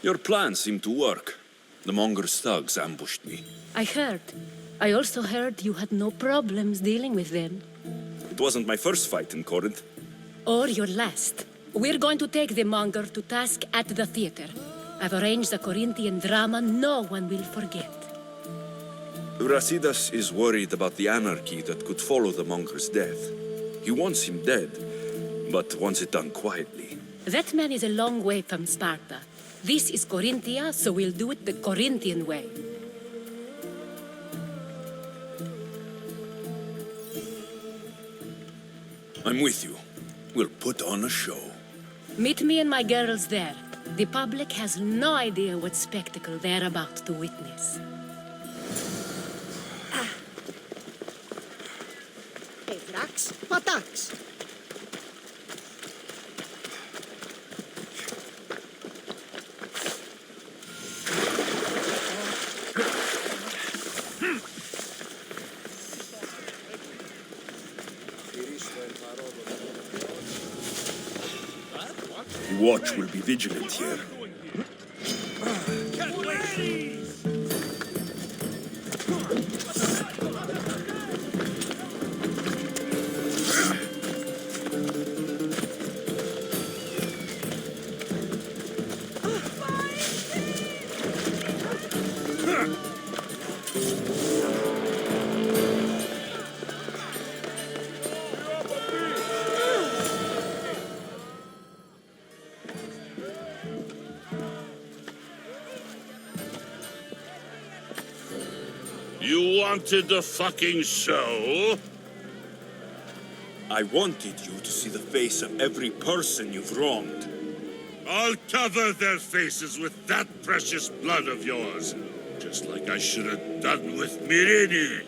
Your plan seemed to work. The Monger's thugs ambushed me. I heard. I also heard you had no problems dealing with them. It wasn't my first fight in Corinth. Or your last. We're going to take the Monger to task at the theater. I've arranged a Corinthian drama no one will forget. Brasidas is worried about the anarchy that could follow the Monger's death. He wants him dead, but wants it done quietly. That man is a long way from Sparta. This is Corinthia, so we'll do it the Corinthian way. I'm with you. We'll put on a show. Meet me and my girls there. The public has no idea what spectacle they're about to witness. Efrax, patax. The watch will be vigilant here. You wanted the fucking show? I wanted you to see the face of every person you've wronged. I'll cover their faces with that precious blood of yours. Just like I should have done with Mirini.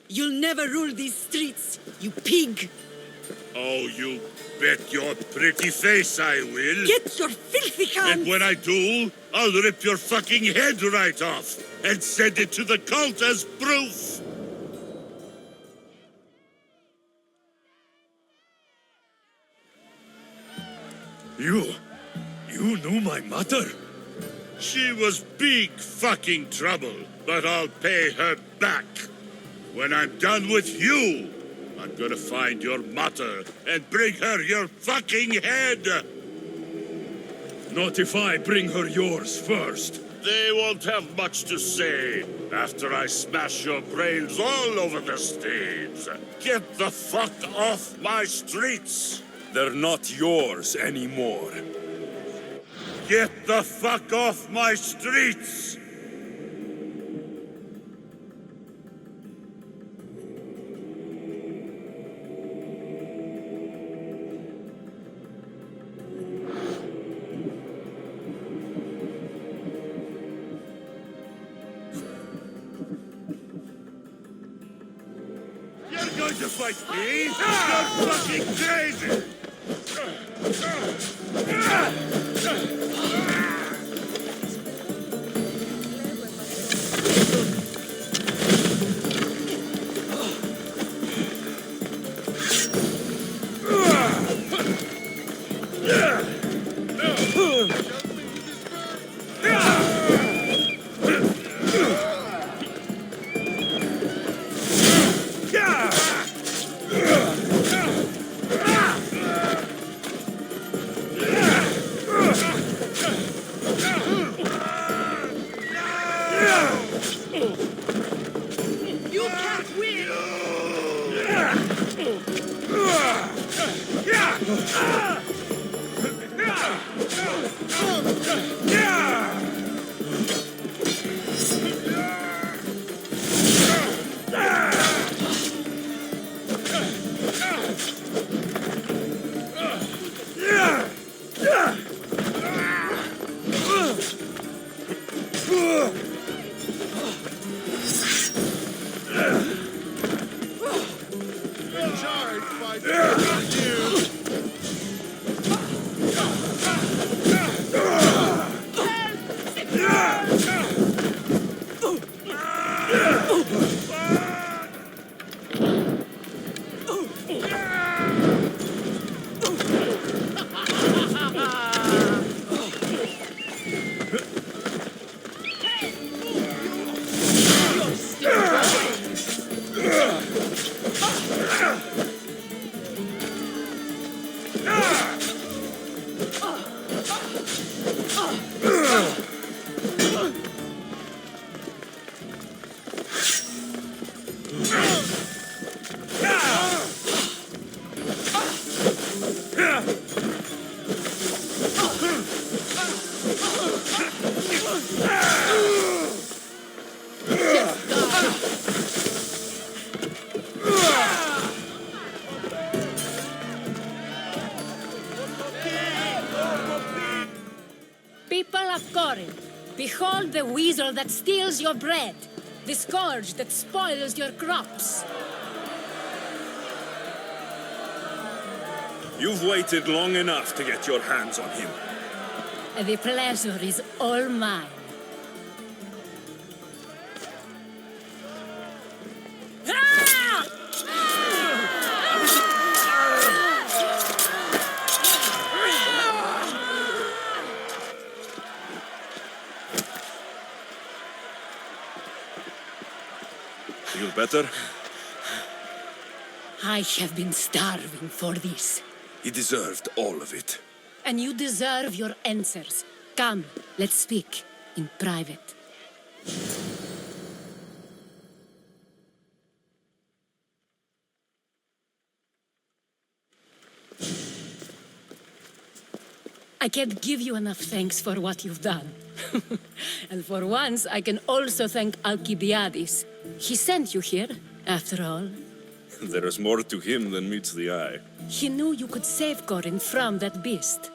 You'll never rule these streets, you pig! Oh, you bet your pretty face I will. Get your filthy hands! And when I do, I'll rip your fucking head right off and send it to the cult as proof. You knew my mother? She was big fucking trouble, but I'll pay her back. When I'm done with you, I'm gonna find your mother and bring her your fucking head! Not if I bring her yours first. They won't have much to say after I smash your brains all over the stage. Get the fuck off my streets! They're not yours anymore. Get the fuck off my streets! You're going to fight me? You're fucking crazy! You can't win! Behold the weasel that steals your bread, the scourge that spoils your crops. You've waited long enough to get your hands on him. The pleasure is all mine. Feel better? I have been starving for this. He deserved all of it. And you deserve your answers. Come, let's speak in private. I can't give you enough thanks for what you've done. And for once, I can also thank Alcibiades. He sent you here, after all. There is more to him than meets the eye. He knew you could save Corinth from that beast.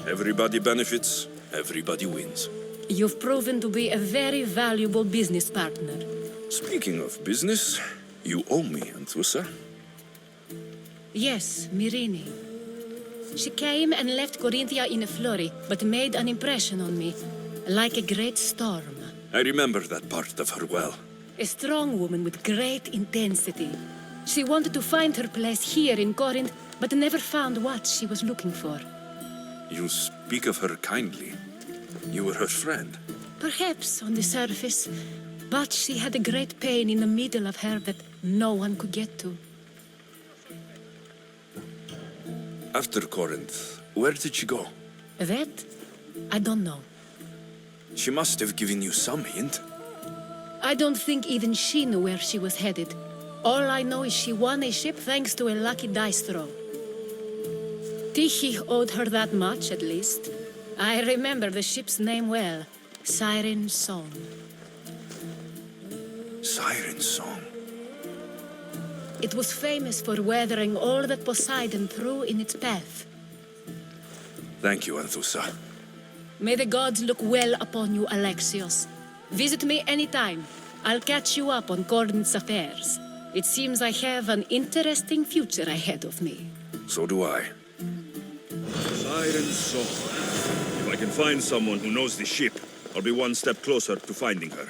Everybody benefits, everybody wins. You've proven to be a very valuable business partner. Speaking of business, you owe me, Anthusa. Yes, Myrine. She came and left Corinthia in a flurry, but made an impression on me, like a great storm. I remember that part of her well. A strong woman with great intensity. She wanted to find her place here in Corinth, but never found what she was looking for. You speak of her kindly. You were her friend. Perhaps on the surface, but she had a great pain in the middle of her that no one could get to. After Corinth, where did she go? That? I don't know. She must have given you some hint. I don't think even she knew where she was headed. All I know is she won a ship thanks to a lucky dice throw. Tyche owed her that much, at least. I remember the ship's name well. Siren Song. Siren Song. It was famous for weathering all that Poseidon threw in its path. Thank you, Anthusa. May the gods look well upon you, Alexios. Visit me anytime. I'll catch you up on Corinth's affairs. It seems I have an interesting future ahead of me. So do I. Siren Song. If I can find someone who knows the ship, I'll be one step closer to finding her.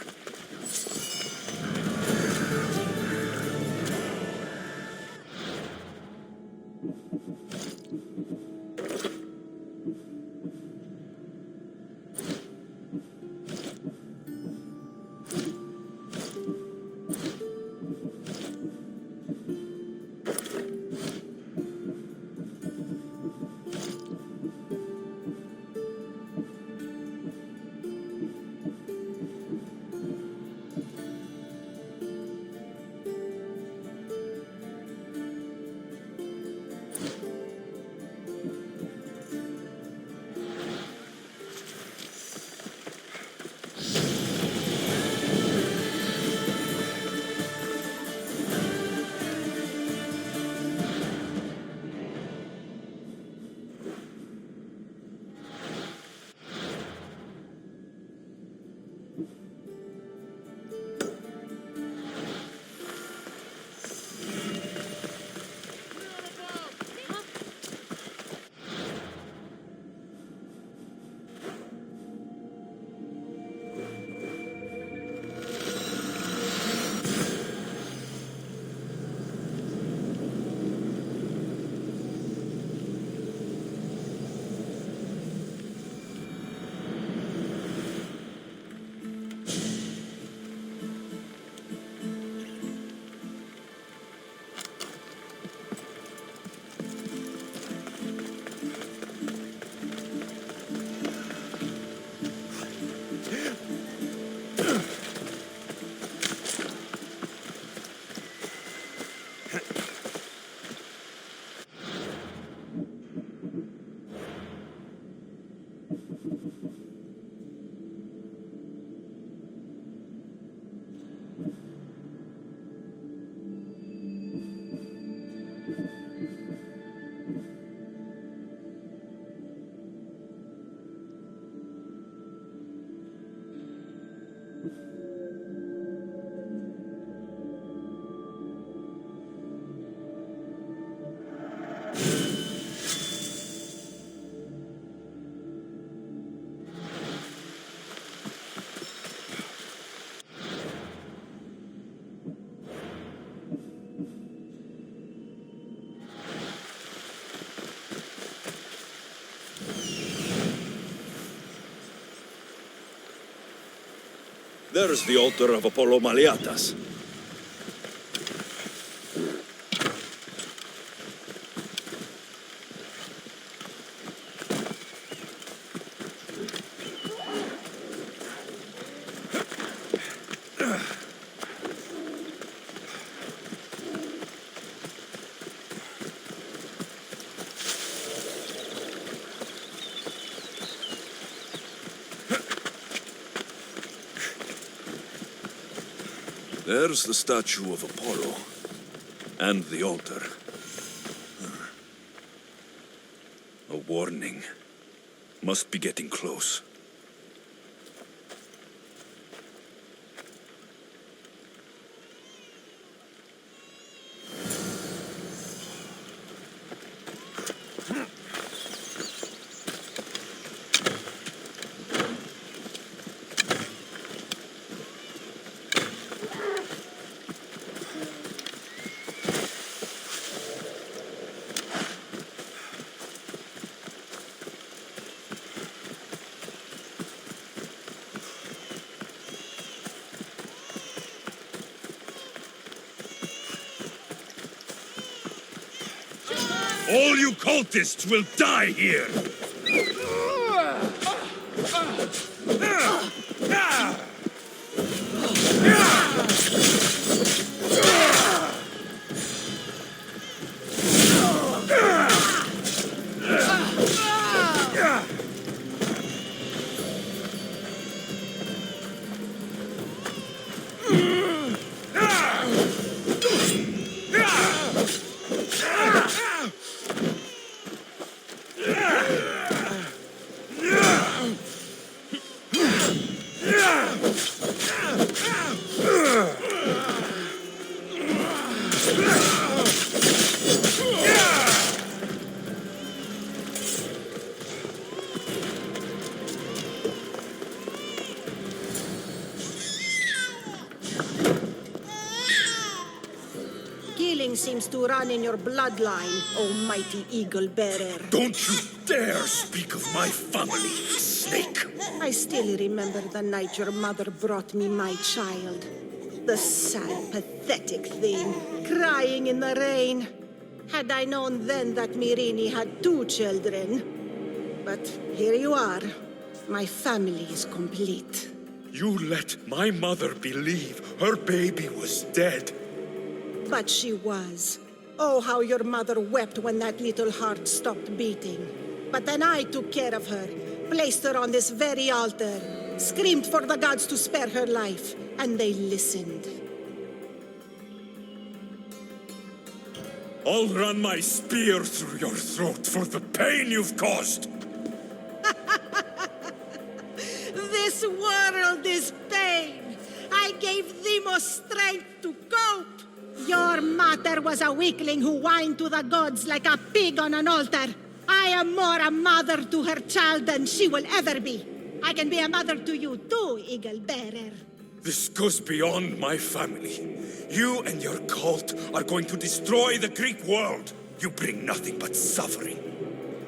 There's the altar of Apollo Maliatas. There's the statue of Apollo. And the altar. A warning. Must be getting close. All you cultists will die here! Killing seems to run in your bloodline, almighty eagle bearer. Don't you dare speak of my family, snake! I still remember the night your mother brought me my child. The sad, pathetic thing, crying in the rain. Had I known then that Mirini had 2 children. But here you are. My family is complete. You let my mother believe her baby was dead. But she was. Oh, how your mother wept when that little heart stopped beating. But then I took care of her, placed her on this very altar, screamed for the gods to spare her life, and they listened. I'll run my spear through your throat for the pain you've caused. This world is pain. I gave Demos strength to cope. Your mother was a weakling who whined to the gods like a pig on an altar. I am more a mother to her child than she will ever be. I can be a mother to you too, Eagle Bearer. This goes beyond my family. You and your cult are going to destroy the Greek world. You bring nothing but suffering.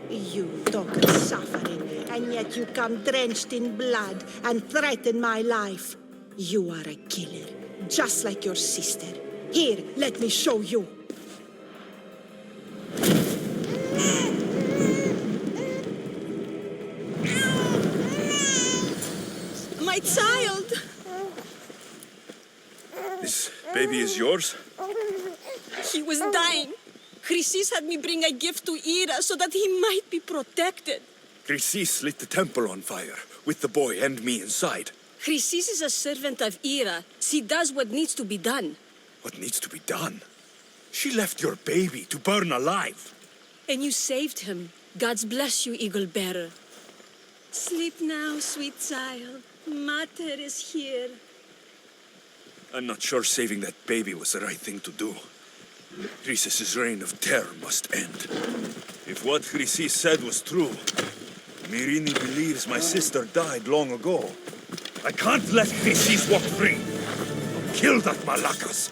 You talk of suffering, and yet you come drenched in blood and threaten my life. You are a killer, just like your sister. Here, let me show you. My child! This baby is yours? He was dying. Chrysis had me bring a gift to Ira so that he might be protected. Chrysis lit the temple on fire, with the boy and me inside. Chrysis is a servant of Ira. She does what needs to be done. What needs to be done? She left your baby to burn alive. And you saved him. God's bless you, Eagle Bearer. Sleep now, sweet child. Mater is here. I'm not sure saving that baby was the right thing to do. Chrysis' reign of terror must end. If what Chrysis said was true, Mirini believes my sister died long ago. I can't let Chrysis walk free. I'll kill that Malakas.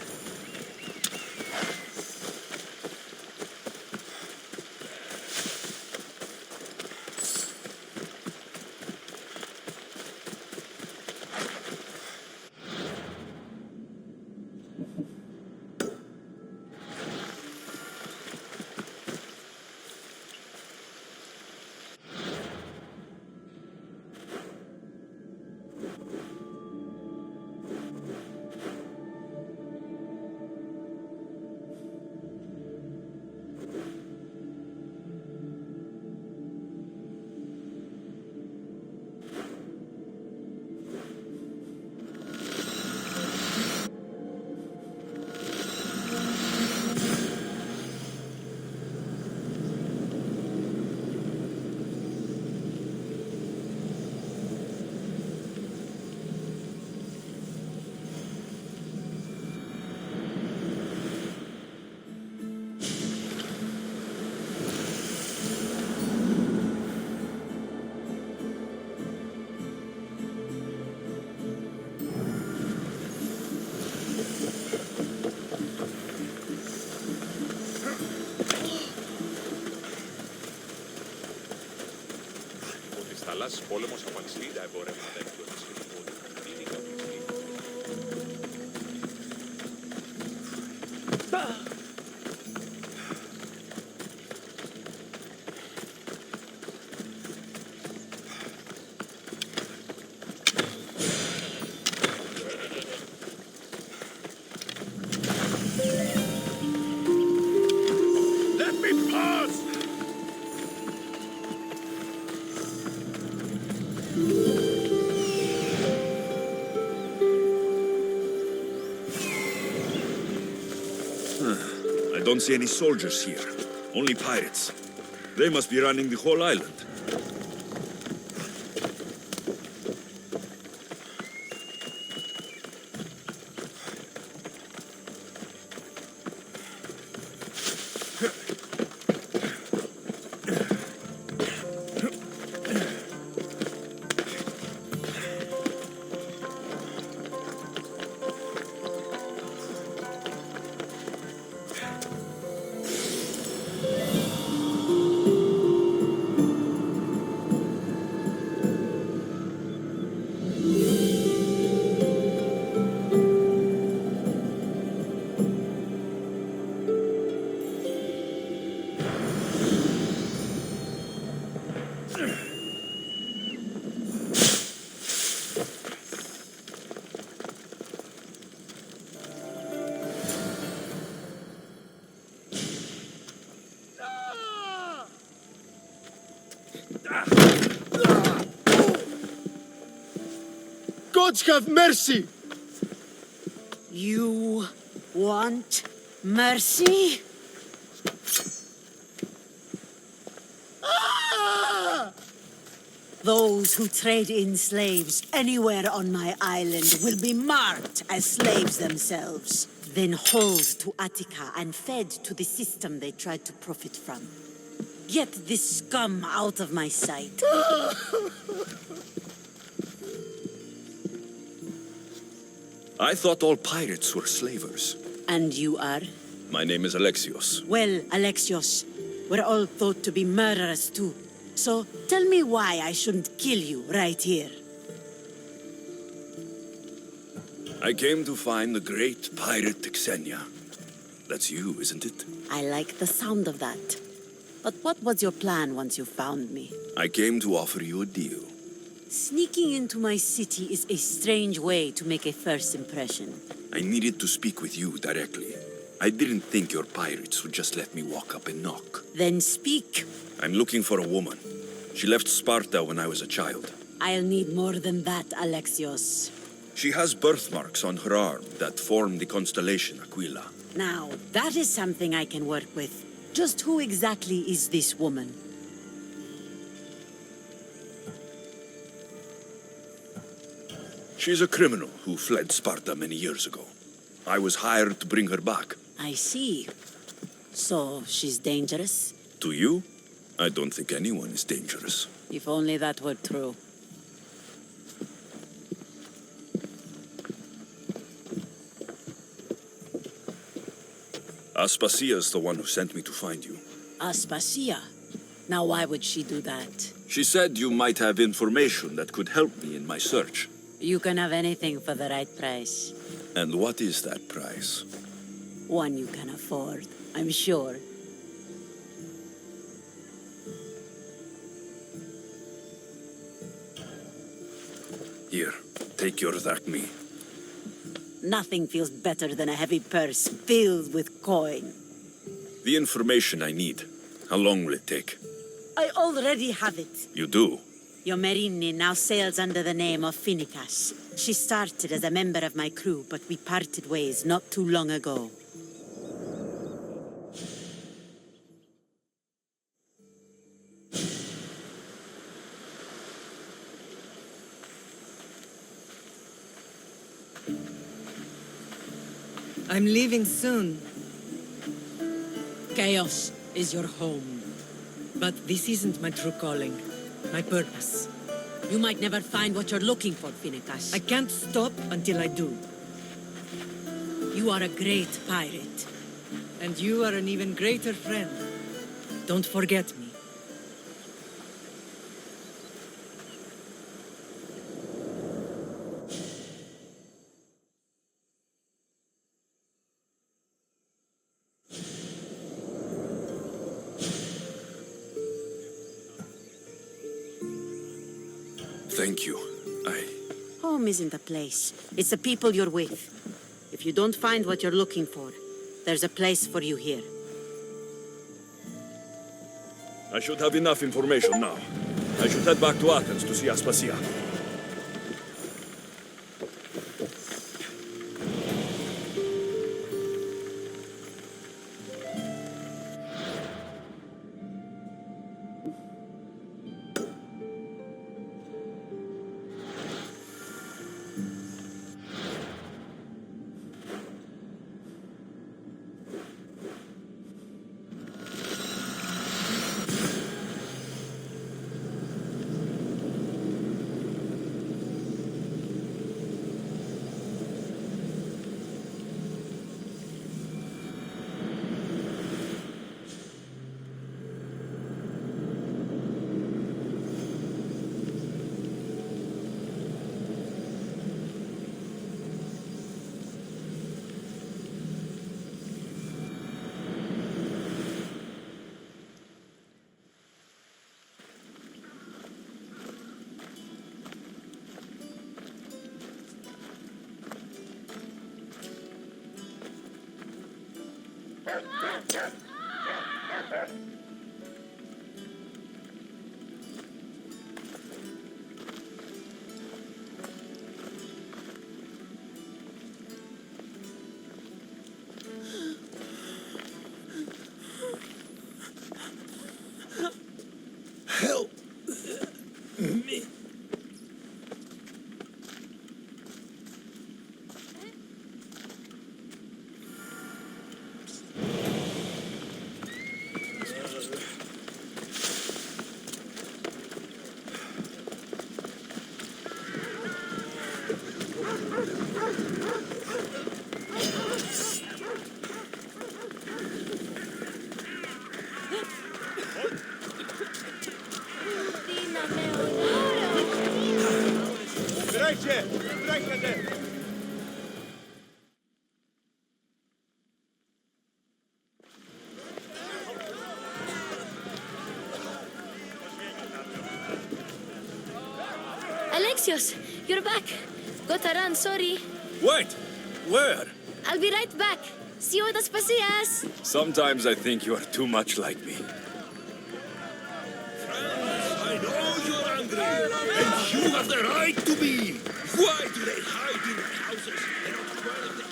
ένας πόλεμος από 60 εμπορεύματα εκπληκτικών είναι ικανοποιητική. Let me pass! I don't see any soldiers here. Only pirates. They must be running the whole island. Gods have mercy! You want mercy? Those who trade in slaves anywhere on my island will be marked as slaves themselves, then hauled to Attica and fed to the system they tried to profit from. Get this scum out of my sight. I thought all pirates were slavers. And you are? My name is Alexios. Well, Alexios, we're all thought to be murderers too. So tell me why I shouldn't kill you right here. I came to find the great pirate Xenia. That's you, isn't it? I like the sound of that. But what was your plan once you found me? I came to offer you a deal. Sneaking into my city is a strange way to make a first impression. I needed to speak with you directly. I didn't think your pirates would just let me walk up and knock. Then speak. I'm looking for a woman. She left Sparta when I was a child. I'll need more than that, Alexios. She has birthmarks on her arm that form the constellation Aquila. Now, that is something I can work with. Just who exactly is this woman? She's a criminal who fled Sparta many years ago. I was hired to bring her back. I see. So, she's dangerous? To you? I don't think anyone is dangerous. If only that were true. Aspasia's the one who sent me to find you. Aspasia? Now why would she do that? She said you might have information that could help me in my search. You can have anything for the right price. And what is that price? One you can afford, I'm sure. Here, take your drachmi. Nothing feels better than a heavy purse filled with coin. The information I need. How long will it take? I already have it. You do? Your Merini now sails under the name of Finikas. She started as a member of my crew, but we parted ways not too long ago. I'm leaving soon. Chaos is your home. But this isn't my true calling. My purpose. You might never find what you're looking for, Finikas. I can't stop until I do. You are a great pirate. And you are an even greater friend. Don't forget me. Thank you. Home isn't a place. It's the people you're with. If you don't find what you're looking for, there's a place for you here. I should have enough information now. I should head back to Athens to see Aspasia. Help me. Alexios, you're back. Gotta run, sorry. Wait! Where? I'll be right back. See you at Aspasias. Sometimes I think you are too much like me. I know you're angry, and you have the right to be. Why do they hide in houses and not dwell in the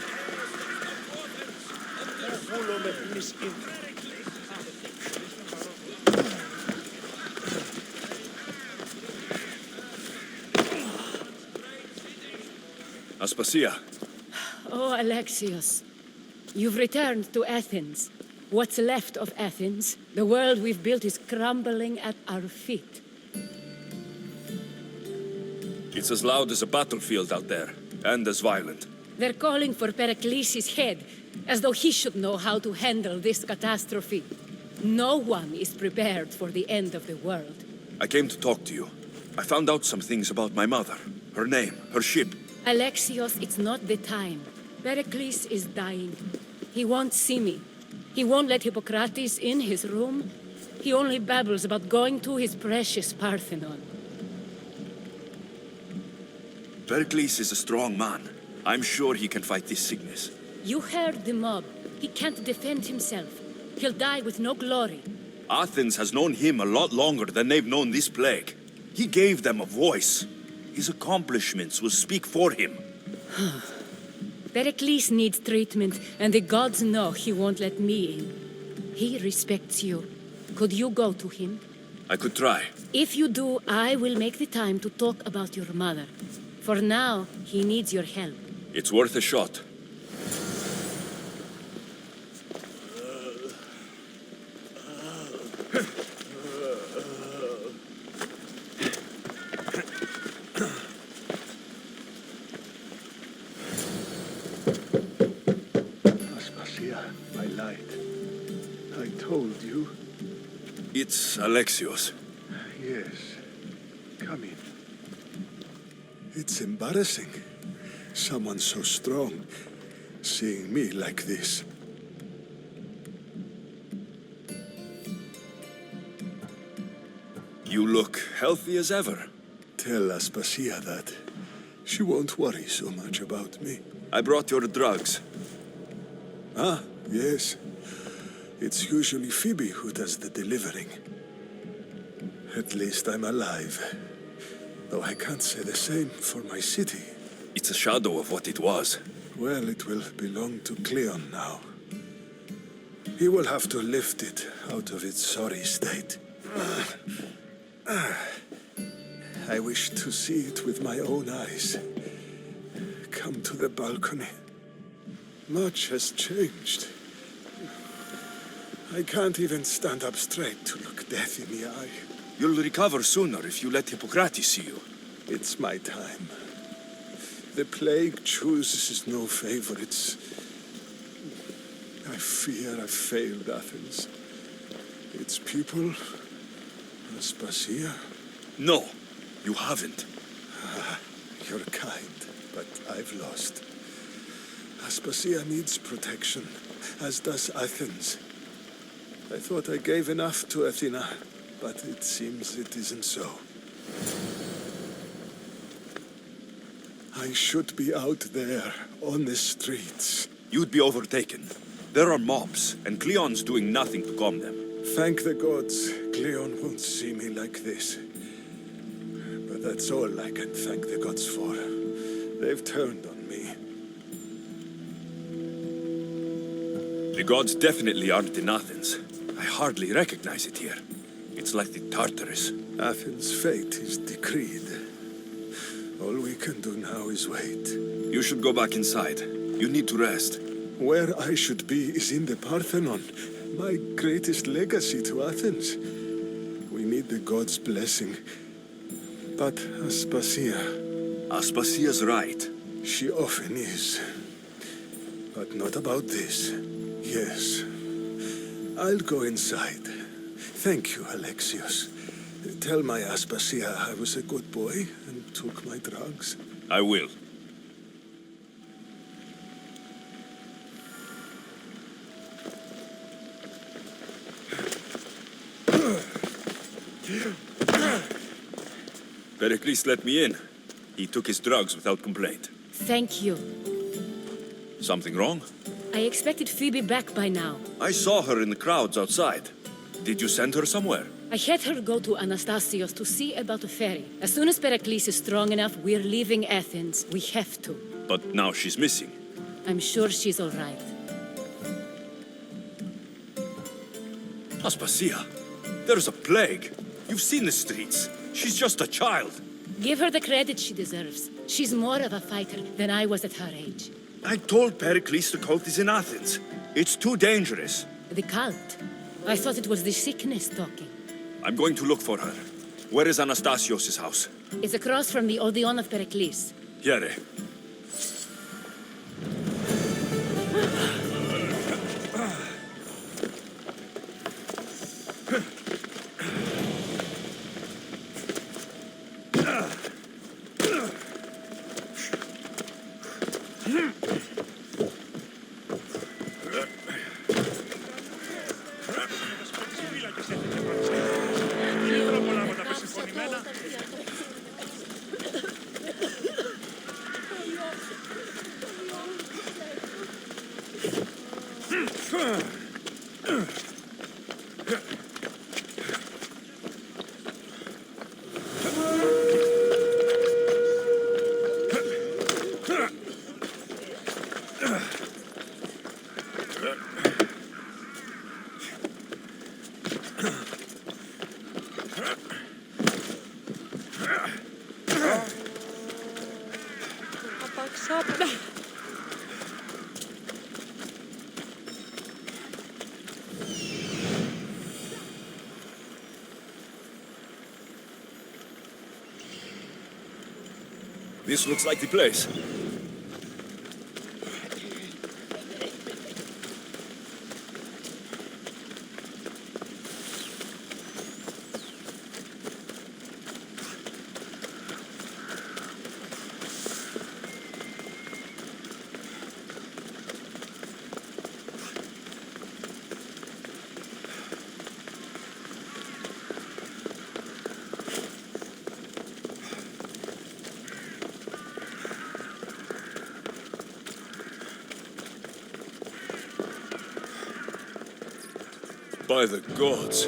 areas of orphans? Aspasia. Oh, Alexios. You've returned to Athens. What's left of Athens, the world we've built is crumbling at our feet. It's as loud as a battlefield out there, and as violent. They're calling for Pericles' head, as though he should know how to handle this catastrophe. No one is prepared for the end of the world. I came to talk to you. I found out some things about my mother. Her name, her ship. Alexios, it's not the time. Pericles is dying. He won't see me. He won't let Hippocrates in his room. He only babbles about going to his precious Parthenon. Pericles is a strong man. I'm sure he can fight this sickness. You heard the mob. He can't defend himself. He'll die with no glory. Athens has known him a lot longer than they've known this plague. He gave them a voice. His accomplishments will speak for him. Pericles needs treatment, and the gods know he won't let me in. He respects you. Could you go to him? I could try. If you do, I will make the time to talk about your mother. For now, he needs your help. It's worth a shot. Aspasia, I lied. I told you. It's Alexios. Yes. Come in. It's embarrassing. Someone so strong, seeing me like this. You look healthy as ever. Tell Aspasia that. She won't worry so much about me. I brought your drugs. Ah, yes. It's usually Phoebe who does the delivering. At least I'm alive. Though I can't say the same for my city. It's a shadow of what it was. Well, it will belong to Cleon now. He will have to lift it out of its sorry state. I wish to see it with my own eyes. Come to the balcony. Much has changed. I can't even stand up straight to look death in the eye. You'll recover sooner if you let Hippocrates see you. It's my time. The plague chooses no favorites. I fear I've failed Athens. Its people, Aspasia. No, you haven't. You're kind, but I've lost. Aspasia needs protection, as does Athens. I thought I gave enough to Athena, but it seems it isn't so. I should be out there, on the streets. You'd be overtaken. There are mobs, and Cleon's doing nothing to calm them. Thank the gods, Cleon won't see me like this. But that's all I can thank the gods for. They've turned on me. The gods definitely aren't in Athens. I hardly recognize it here. It's like the Tartarus. Athens' fate is decreed. All we can do now is wait. You should go back inside. You need to rest. Where I should be is in the Parthenon, my greatest legacy to Athens. We need the gods' blessing. But Aspasia... Aspasia's right. She often is. But not about this. Yes. I'll go inside. Thank you, Alexios. Tell my Aspasia I was a good boy and took my drugs. I will. Pericles let me in. He took his drugs without complaint. Thank you. Something wrong? I expected Phoebe back by now. I saw her in the crowds outside. Did you send her somewhere? I had her go to Anastasios to see about a ferry. As soon as Pericles is strong enough, we're leaving Athens. We have to. But now she's missing. I'm sure she's all right. Aspasia, there's a plague. You've seen the streets. She's just a child. Give her the credit she deserves. She's more of a fighter than I was at her age. I told Pericles the cult is in Athens. It's too dangerous. The cult? I thought it was the sickness talking. I'm going to look for her. Where is Anastasios' house? It's across from the Odeon of Pericles. Here. This looks like the place. By the gods.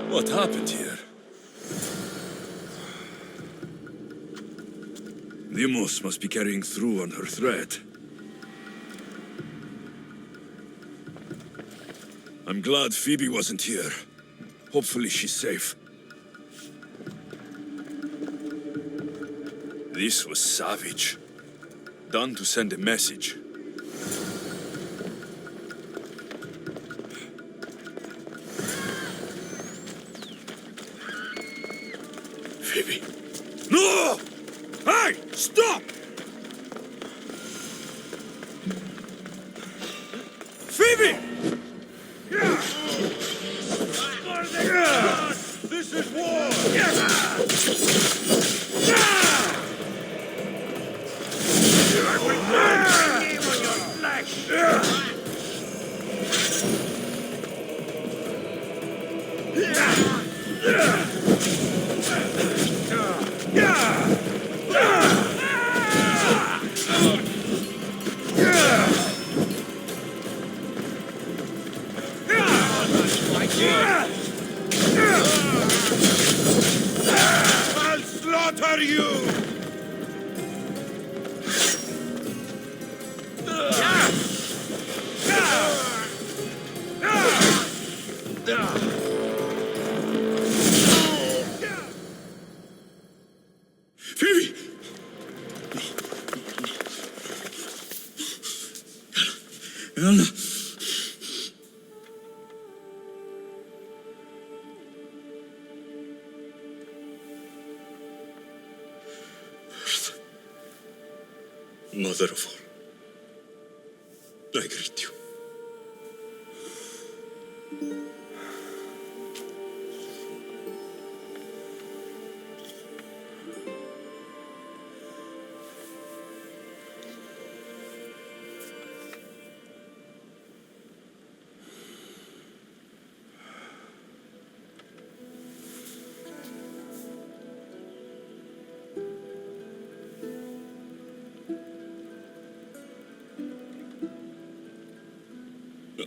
What happened here? Limos must be carrying through on her threat. I'm glad Phoebe wasn't here. Hopefully she's safe. This was savage. Done to send a message. Phoebe. No! Hey! Stop! Phoebe! This is war! I will burn my name on your flesh! I'll slaughter you! Phoebe! Anna! Mother of all, I greet you.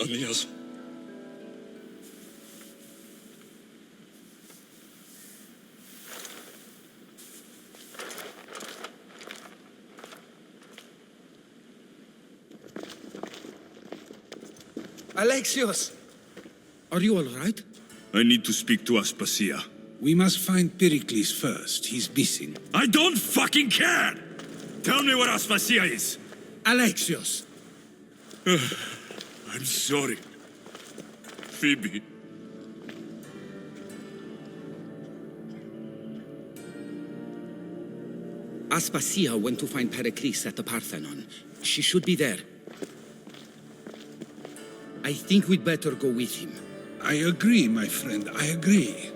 Anias. Alexios! Are you all right? I need to speak to Aspasia. We must find Pericles first. He's missing. I don't fucking care! Tell me where Aspasia is! Alexios! I'm sorry. Phoebe. Aspasia went to find Pericles at the Parthenon. She should be there. I think we'd better go with him. I agree, my friend. I agree.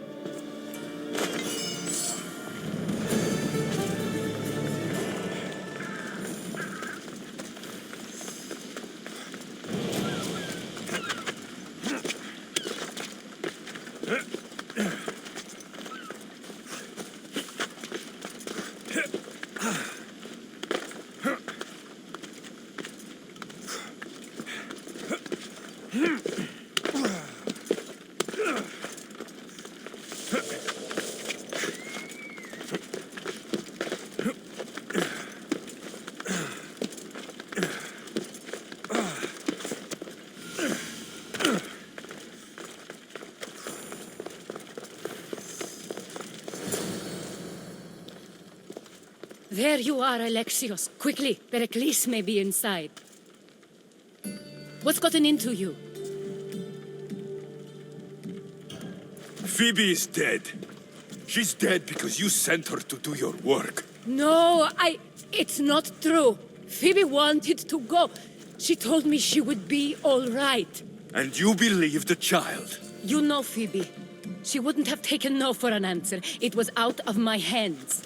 There you are, Alexios. Quickly, Pericles may be inside. What's gotten into you? Phoebe is dead. She's dead because you sent her to do your work. No, it's not true. Phoebe wanted to go. She told me she would be all right. And you believed the child? You know Phoebe. She wouldn't have taken no for an answer. It was out of my hands.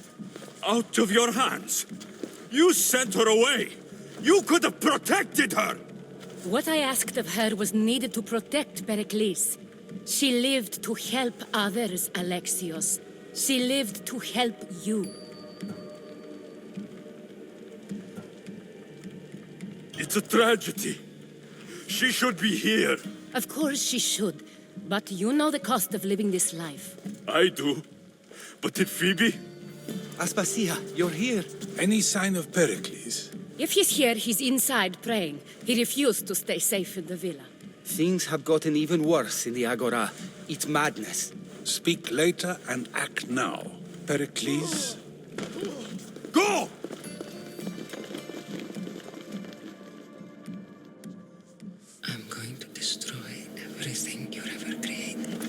Out of your hands? You sent her away! You could have protected her! What I asked of her was needed to protect Pericles. She lived to help others, Alexios. She lived to help you. It's a tragedy. She should be here. Of course she should. But you know the cost of living this life. I do. But did Phoebe? Aspasia, you're here. Any sign of Pericles? If he's here, he's inside praying. He refused to stay safe in the villa. Things have gotten even worse in the Agora. It's madness. Speak later and act now. Pericles? Go! I'm going to destroy everything you ever created.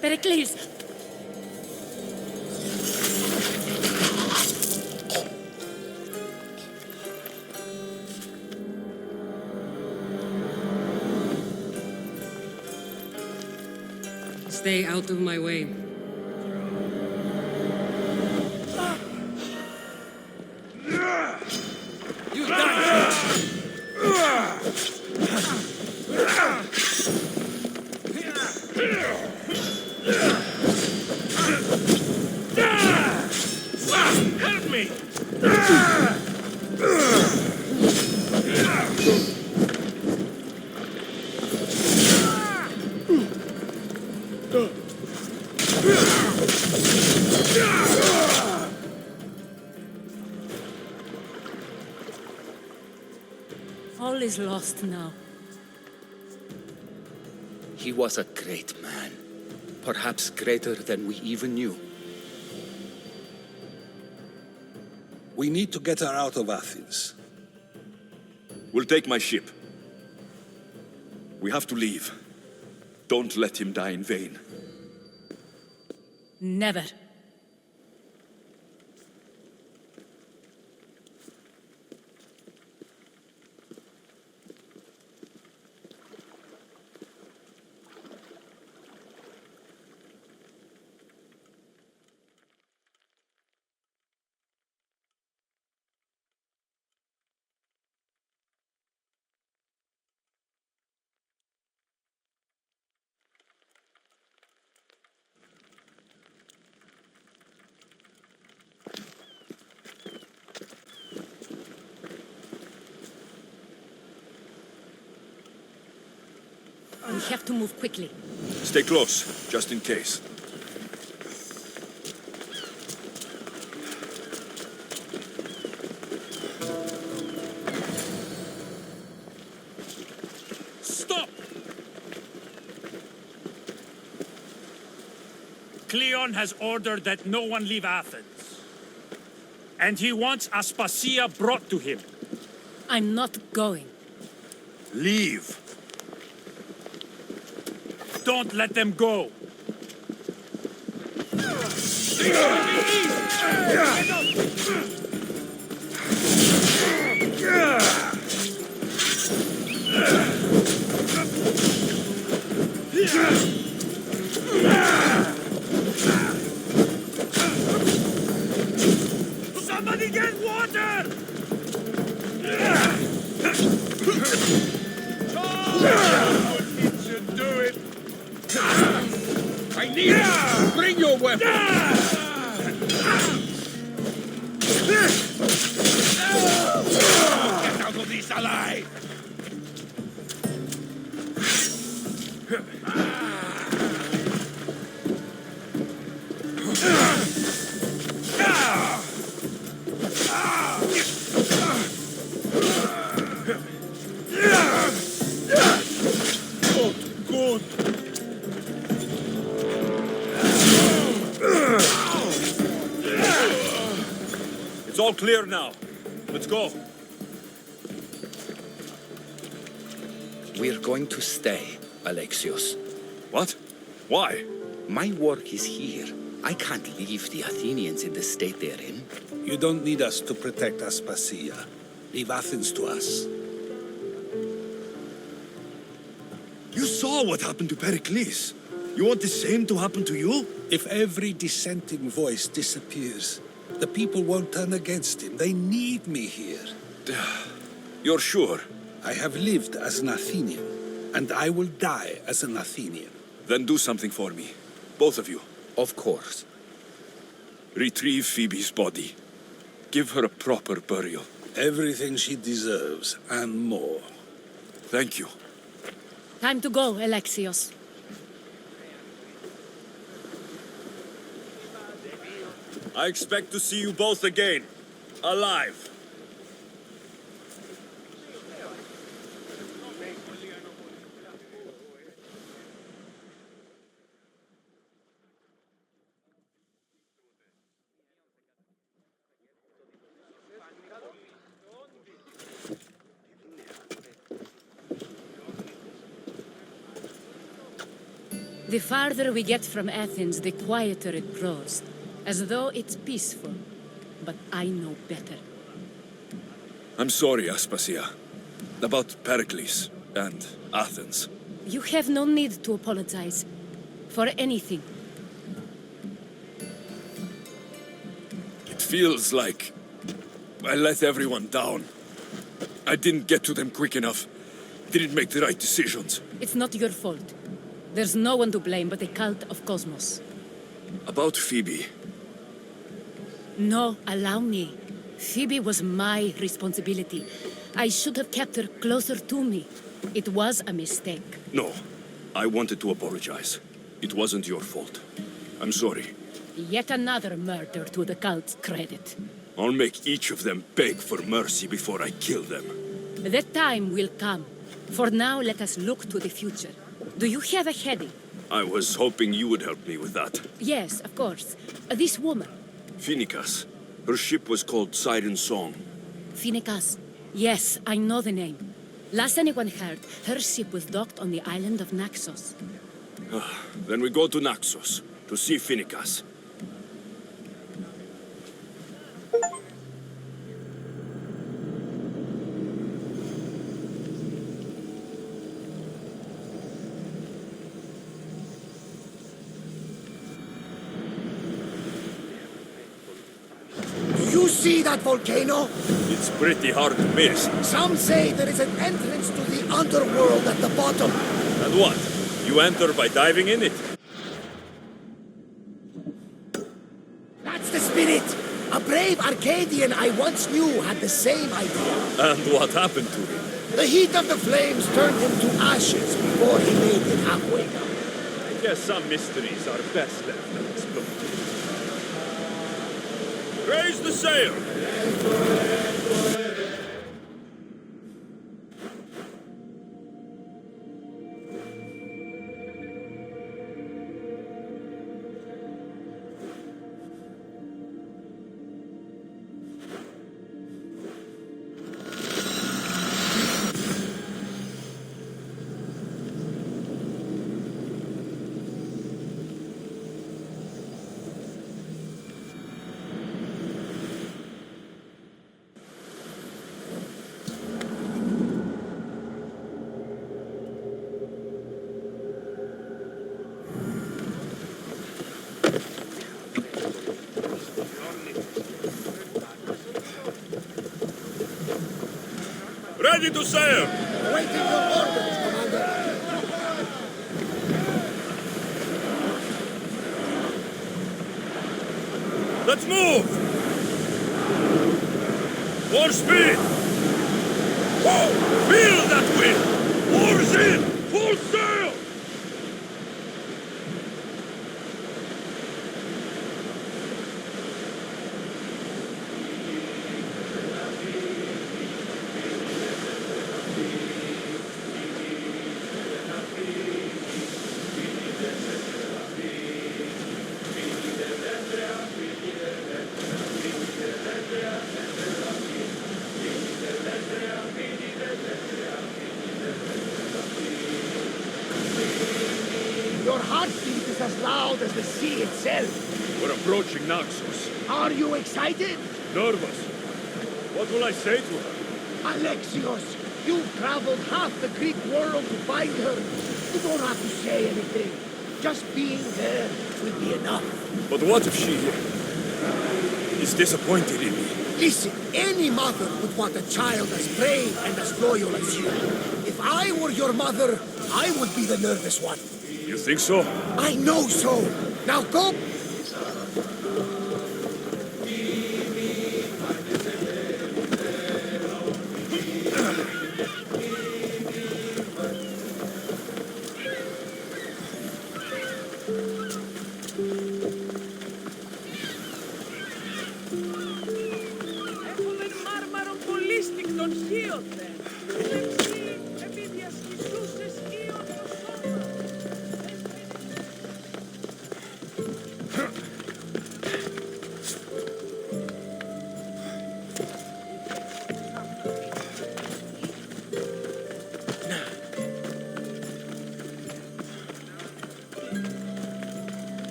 Pericles! Stay out of my way. You die! Help me! All is lost now. He was a great man. Perhaps greater than we even knew. We need to get her out of Athens. We'll take my ship. We have to leave. Don't let him die in vain. Never. We have to move quickly. Stay close, just in case. Stop! Cleon has ordered that no one leave Athens. And he wants Aspasia brought to him. I'm not going. Leave. Don't let them go. Somebody get water! It should do it. I need it! Bring your weapon! Get out of this alive! Good. It's all clear now. Let's go. We're going to stay, Alexios. What? Why? My work is here. I can't leave the Athenians in the state they're in. You don't need us to protect Aspasia. Leave Athens to us. You saw what happened to Pericles. You want the same to happen to you? If every dissenting voice disappears, the people won't turn against him. They need me here. You're sure? I have lived as an Athenian, and I will die as an Athenian. Then do something for me. Both of you. Of course. Retrieve Phoebe's body. Give her a proper burial. Everything she deserves, and more. Thank you. Time to go, Alexios. I expect to see you both again. Alive. The farther we get from Athens, the quieter it grows. As though it's peaceful. But I know better. I'm sorry, Aspasia. About Pericles and Athens. You have no need to apologize. For anything. It feels like I let everyone down. I didn't get to them quick enough. Didn't make the right decisions. It's not your fault. There's no one to blame but the cult of Cosmos. About Phoebe. No, allow me. Phoebe was my responsibility. I should have kept her closer to me. It was a mistake. No. I wanted to apologize. It wasn't your fault. I'm sorry. Yet another murder to the cult's credit. I'll make each of them beg for mercy before I kill them. That time will come. For now, let us look to the future. Do you have a heading? I was hoping you would help me with that. Yes, of course. This woman. Phoenicas. Her ship was called Siren Song. Phoenicas. Yes, I know the name. Last anyone heard, her ship was docked on the island of Naxos. Then we go to Naxos to see Phoenicas. You see that volcano? It's pretty hard to miss. Some say there is an entrance to the underworld at the bottom. And what? You enter by diving in it? That's the spirit! A brave Arcadian I once knew had the same idea. And what happened to him? The heat of the flames turned him to ashes before he made it halfway down. I guess some mysteries are best left unexplored. Raise the sail! Ready to sail! Waiting your orders, Commander. Let's move! More speed! Whoa! Feel that wind! Oars in! Full sail! Your heartbeat is as loud as the sea itself. We're approaching Naxos. Are you excited? Nervous. What will I say to her? Alexios, you've traveled half the Greek world to find her. You don't have to say anything. Just being there will be enough. But what if she is disappointed in me? Listen, any mother would want a child as brave and as loyal as you. If I were your mother, I would be the nervous one. You think so? I know so. Now go.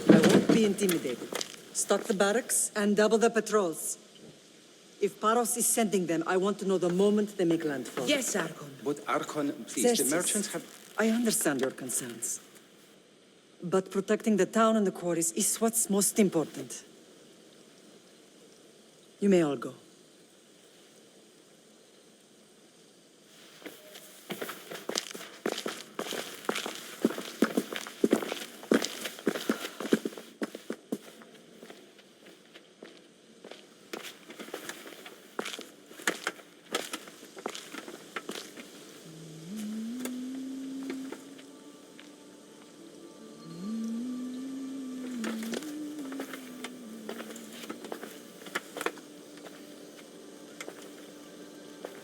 I won't be intimidated. Stock the barracks and double the patrols. If Paros is sending them, I want to know the moment they make landfall. Yes, Archon. But Archon, please, Xerxes, the merchants have... I understand your concerns. But protecting the town and the quarries is what's most important. You may all go.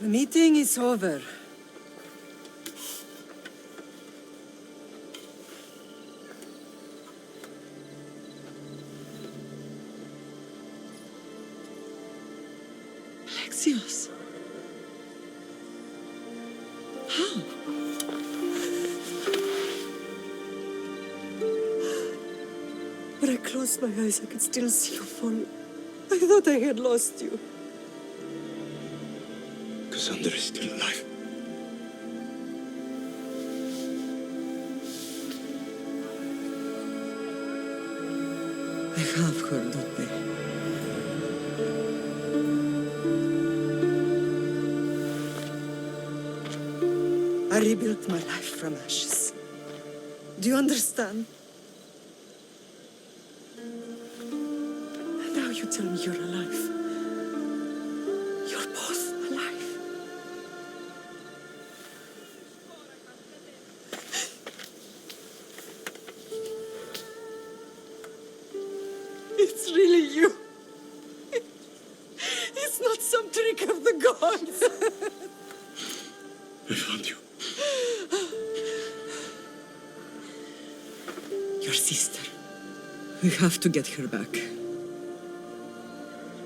The meeting is over. Alexios. How? When I closed my eyes, I could still see you fall. I thought I had lost you. Cassandra is still alive. I have her, don't they? I rebuilt my life from ashes. Do you understand? And now you tell me you're alive. You're both alive. It's really you. It's not some trick of the gods. I found you. Your sister. We have to get her back.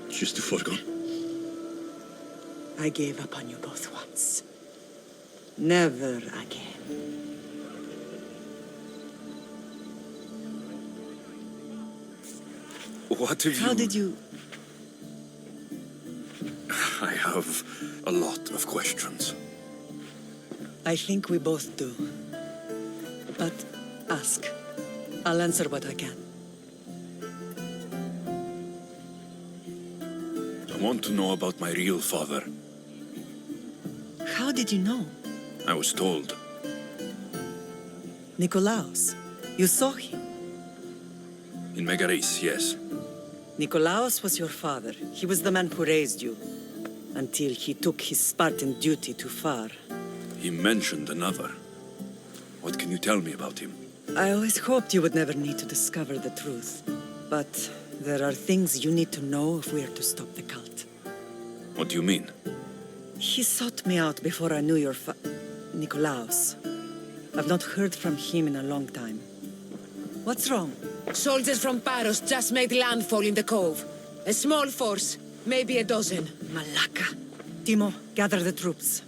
She's too far gone. I gave up on you both once. Never again. What have you... How did you... I have a lot of questions. I think we both do. But ask. I'll answer what I can. I want to know about my real father. How did you know? I was told. Nikolaos. You saw him. In Megaris, yes. Nikolaos was your father. He was the man who raised you. Until he took his Spartan duty too far. He mentioned another. What can you tell me about him? I always hoped you would never need to discover the truth. But there are things you need to know if we are to stop the cult. What do you mean? He sought me out before I knew your Nikolaos. I've not heard from him in a long time. What's wrong? Soldiers from Paros just made landfall in the cove. A small force, maybe a dozen. Malaka. Timo, gather the troops.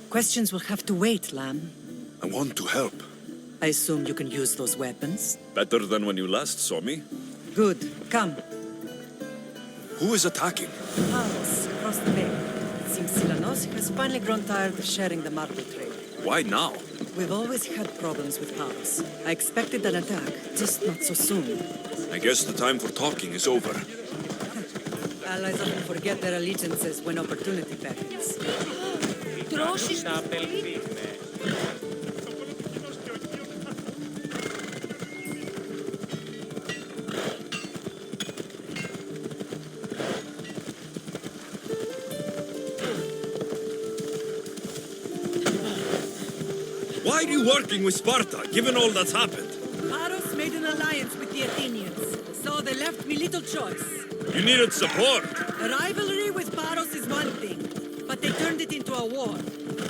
Questions will have to wait, Lamb. I want to help. I assume you can use those weapons? Better than when you last saw me. Good. Come. Who is attacking? Paros, across the bay. It seems Silanos has finally grown tired of sharing the marble trade. Why now? We've always had problems with Paros. I expected an attack, just not so soon. I guess the time for talking is over. Allies often forget their allegiances when opportunity beckons. Why are you working with Sparta, given all that's happened? Paros made an alliance with the the Athenians, so they left me little choice. You needed support. A rivalry with Paros is one thing, but they turned it into a war.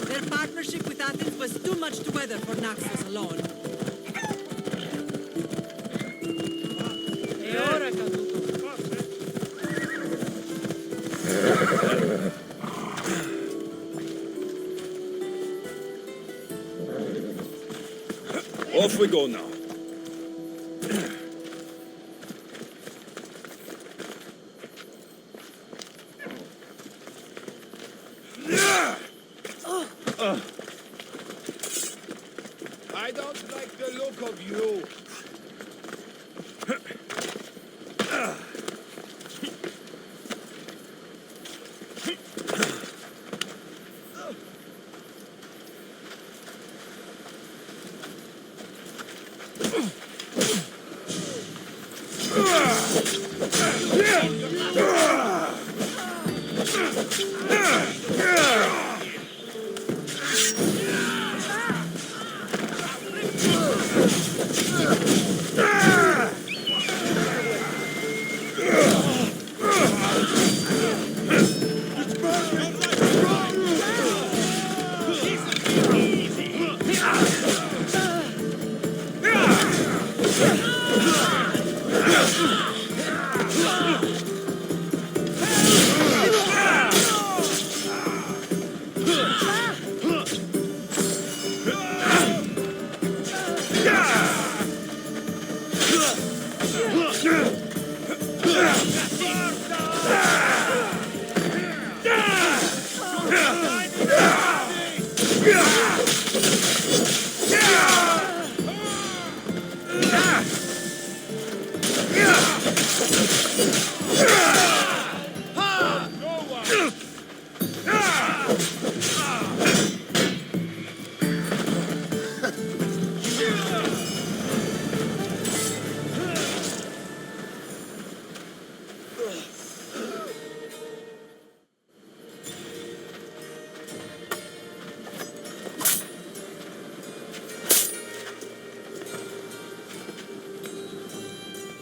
Their partnership with Athens was too much to weather for Naxos alone. Off we go now. I don't like the look of you.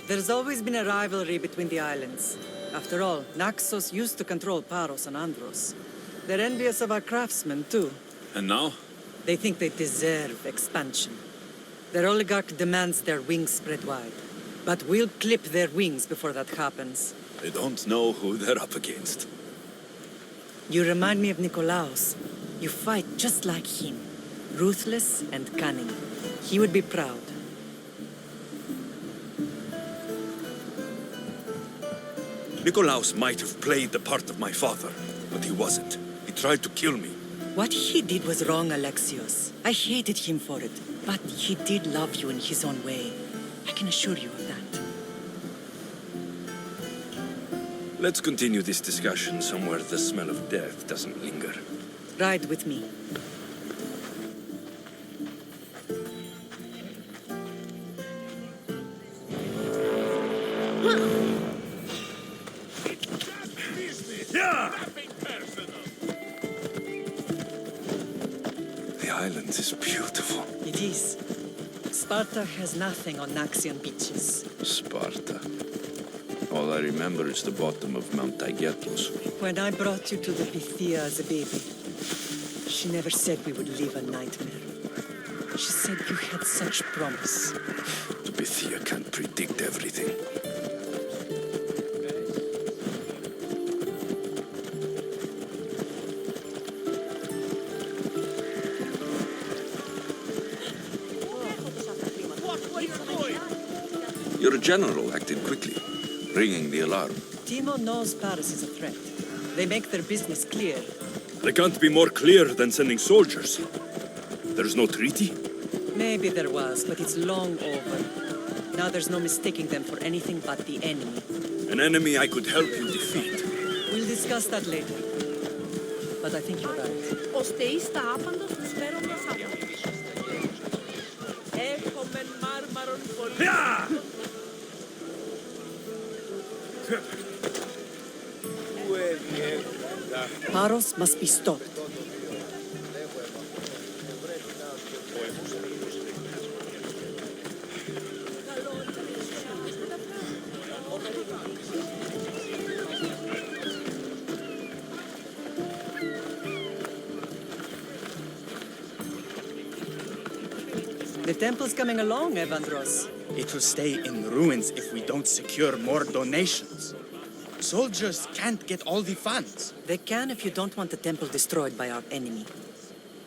There's always been a rivalry between the islands. After all, Naxos used to control Paros and Andros. They're envious of our craftsmen, too. And now? They think they deserve expansion. Their oligarch demands their wings spread wide. But we'll clip their wings before that happens. They don't know who they're up against. You remind me of Nikolaos. You fight just like him. Ruthless and cunning. He would be proud. Nikolaos might have played the part of my father, but he wasn't. He tried to kill me. What he did was wrong, Alexios. I hated him for it. But he did love you in his own way. I can assure you of that. Let's continue this discussion somewhere the smell of death doesn't linger. Ride with me. The island is beautiful. It is. Sparta has nothing on Naxian beaches. Sparta. All I remember is the bottom of Mount Taygetos. When I brought you to the Pythia as a baby, she never said we would live a nightmare. She said you had such promise. The Pythia can't predict everything. Your general acted quickly, ringing the alarm. Timo knows Paris is a threat. They make their business clear. They can't be more clear than sending soldiers. There's no treaty? Maybe there was, but it's long over. Now there's no mistaking them for anything but the enemy. An enemy I could help you defeat. We'll discuss that later. But I think you're right. Paros must be stopped. The temple's coming along, Evandros. It will stay in ruins if we don't secure more donations. Soldiers can't get all the funds. They can if you don't want the temple destroyed by our enemy.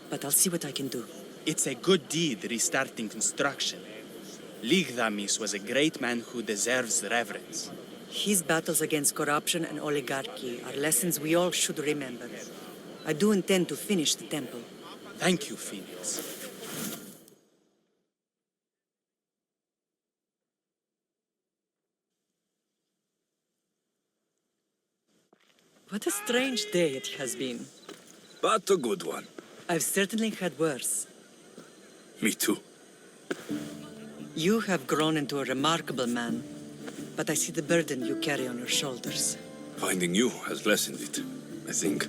But I'll see what I can do. It's a good deed restarting construction. Ligdamis was a great man who deserves reverence. His battles against corruption and oligarchy are lessons we all should remember. I do intend to finish the temple. Thank you, Phoenix. What a strange day it has been. But a good one. I've certainly had worse. Me too. You have grown into a remarkable man, but I see the burden you carry on your shoulders. Finding you has lessened it, I think.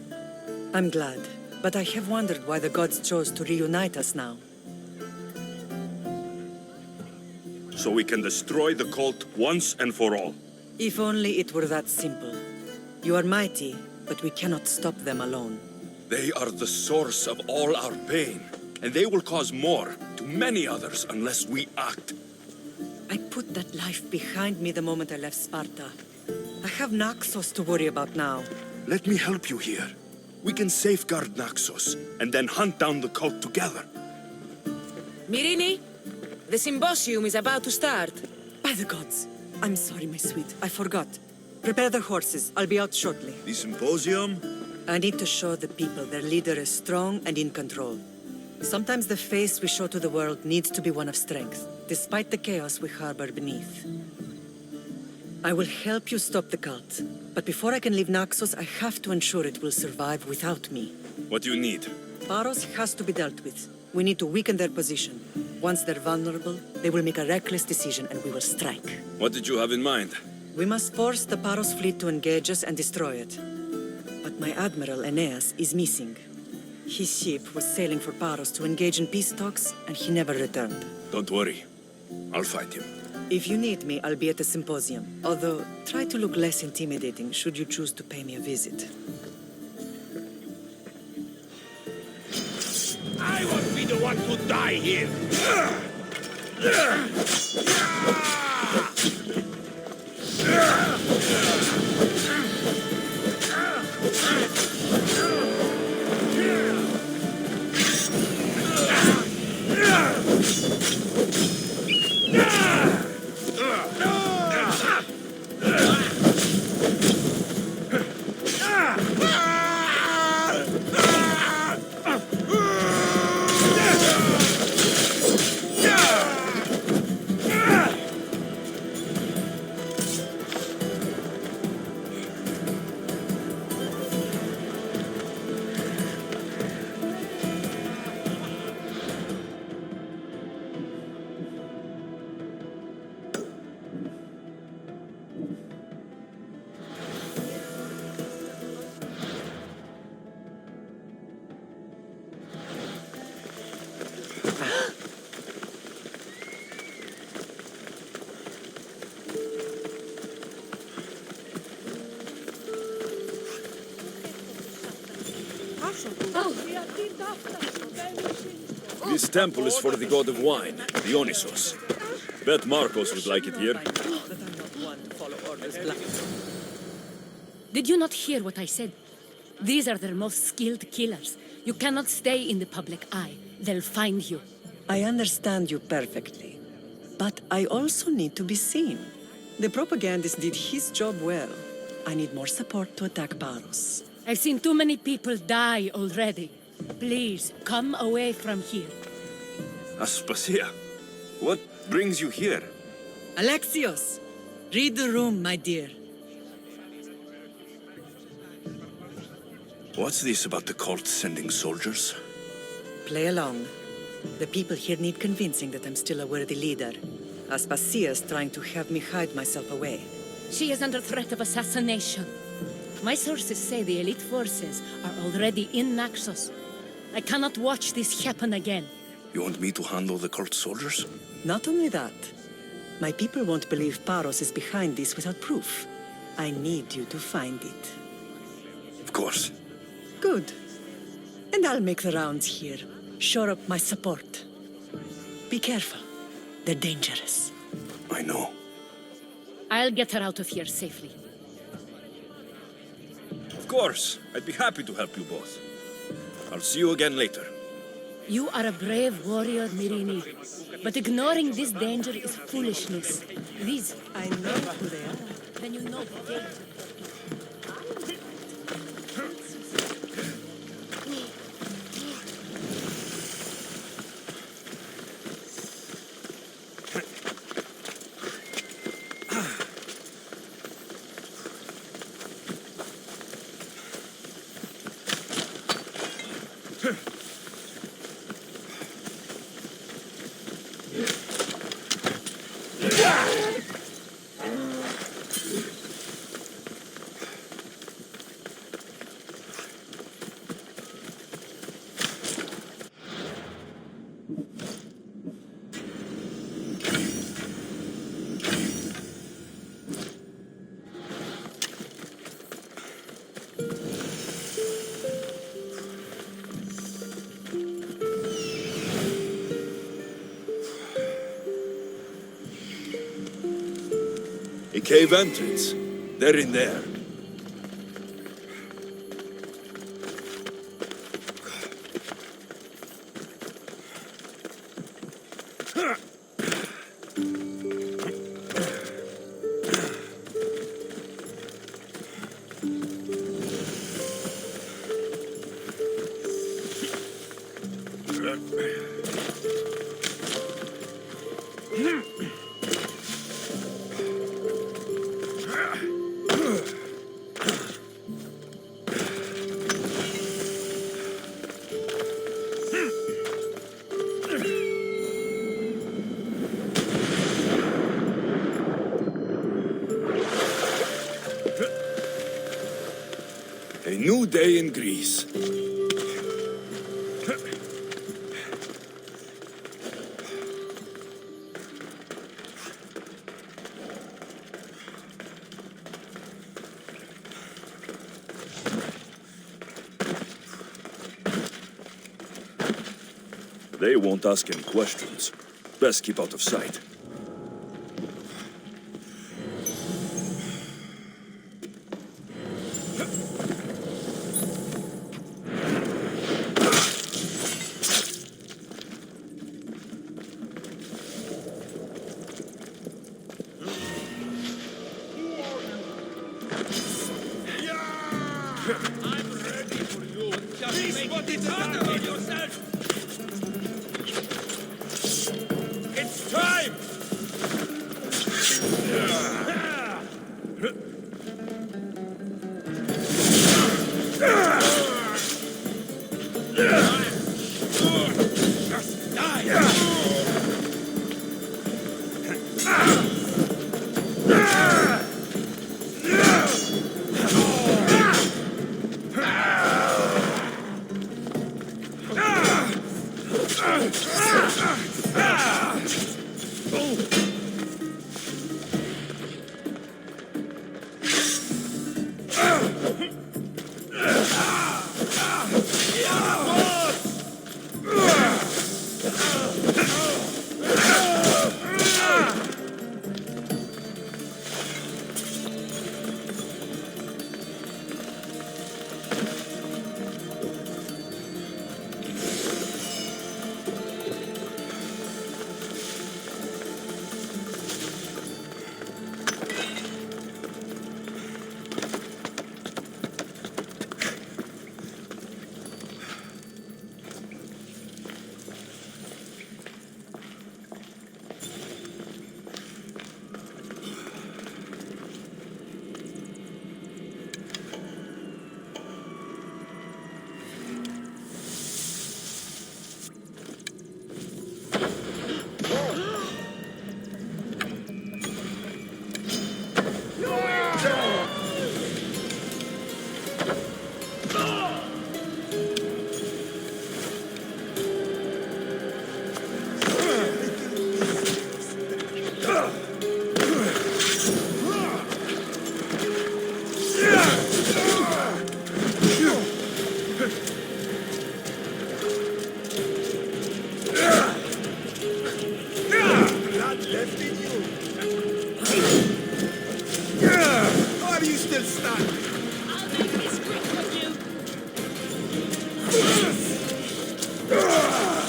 I'm glad, but I have wondered why the gods chose to reunite us now. So we can destroy the cult once and for all. If only it were that simple. You are mighty, but we cannot stop them alone. They are the source of all our pain, and they will cause more to many others unless we act. I put that life behind me the moment I left Sparta. I have Naxos to worry about now. Let me help you here. We can safeguard Naxos, and then hunt down the cult together. Myrrine, the symposium is about to start. By the gods. I'm sorry, my sweet. I forgot. Prepare the horses. I'll be out shortly. The symposium? I need to show the people their leader is strong and in control. Sometimes the face we show to the world needs to be one of strength, despite the chaos we harbor beneath. I will help you stop the cult, but before I can leave Naxos, I have to ensure it will survive without me. What do you need? Paros has to be dealt with. We need to weaken their position. Once they're vulnerable, they will make a reckless decision and we will strike. What did you have in mind? We must force the Paros fleet to engage us and destroy it. But my admiral, Aeneas, is missing. His ship was sailing for Paros to engage in peace talks, and he never returned. Don't worry. I'll find him. If you need me, I'll be at the symposium. Although, try to look less intimidating should you choose to pay me a visit. I won't be the one to die here! This temple is for the god of wine, Dionysos. Bet Marcos would like it here. Did you not hear what I said? These are their most skilled killers. You cannot stay in the public eye. They'll find you. I understand you perfectly. But I also need to be seen. The propagandist did his job well. I need more support to attack Paros. I've seen too many people die already. Please, come away from here. Aspasia, what brings you here? Alexios! Read the room, my dear. What's this about the cult sending soldiers? Play along. The people here need convincing that I'm still a worthy leader. Aspasia's trying to have me hide myself away. She is under threat of assassination. My sources say the elite forces are already in Naxos. I cannot watch this happen again. You want me to handle the cult soldiers? Not only that. My people won't believe Paros is behind this without proof. I need you to find it. Of course. Good. And I'll make the rounds here. Shore up my support. Be careful. They're dangerous. I know. I'll get her out of here safely. Of course. I'd be happy to help you both. I'll see you again later. You are a brave warrior, Mirini. But ignoring this danger is foolishness. These... I know who they are. Then you know the danger. A cave entrance. They're in there. A new day in Greece. They won't ask any questions. Best keep out of sight. It's time! Just die!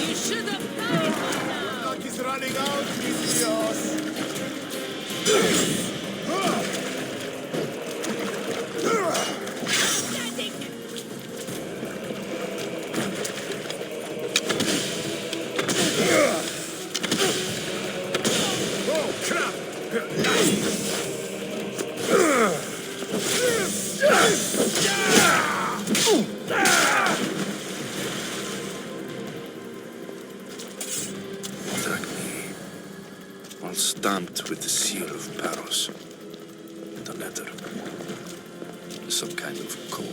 You should have died by now! Luck is running out, Mistrios! Oh, crap! All stamped with the seal of Paros. The letter. Some kind of code.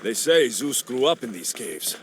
They say Zeus grew up in these caves.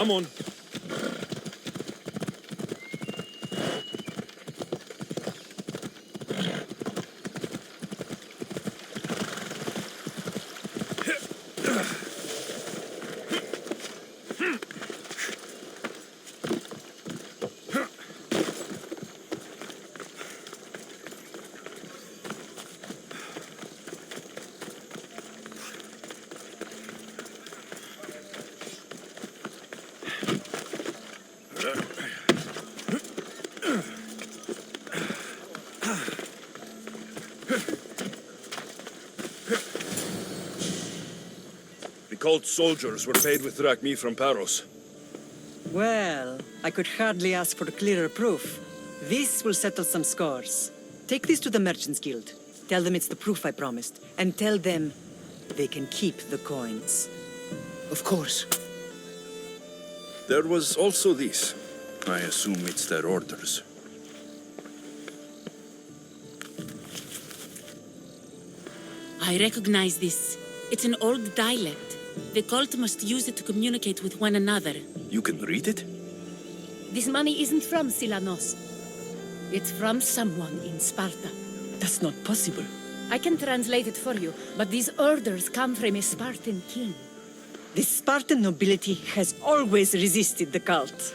Come on. Cult soldiers were paid with drachmi from Paros. Well, I could hardly ask for clearer proof. This will settle some scores. Take this to the Merchants Guild. Tell them it's the proof I promised. And tell them they can keep the coins. Of course. There was also this. I assume it's their orders. I recognize this. It's an old dialect. The cult must use it to communicate with one another. You can read it? This money isn't from Silanos. It's from someone in Sparta. That's not possible. I can translate it for you, but these orders come from a Spartan king. The Spartan nobility has always resisted the cult.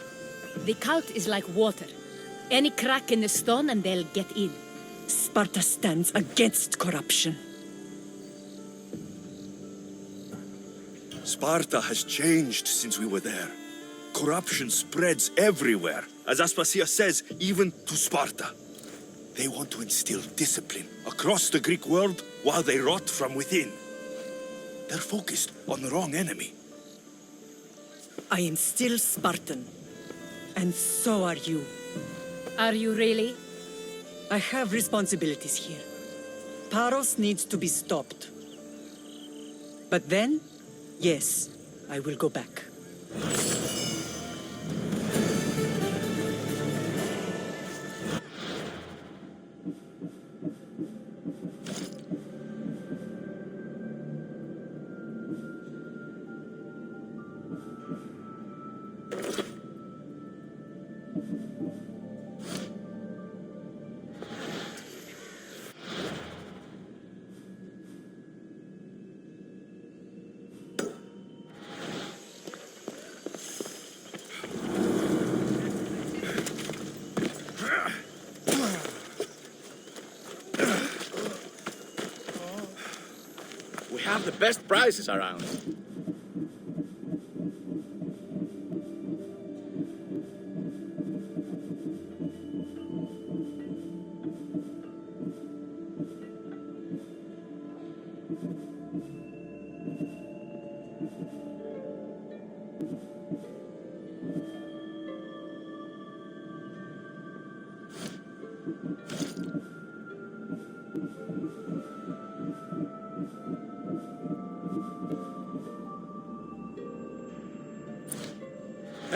The cult is like water. Any crack in the stone and they'll get in. Sparta stands against corruption. Sparta has changed since we were there. Corruption spreads everywhere. As Aspasia says, even to Sparta. They want to instill discipline across the Greek world while they rot from within. They're focused on the wrong enemy. I am still Spartan. And so are you. Are you really? I have responsibilities here. Paros needs to be stopped. But then, yes, I will go back. We have the best prizes around.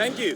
Thank you.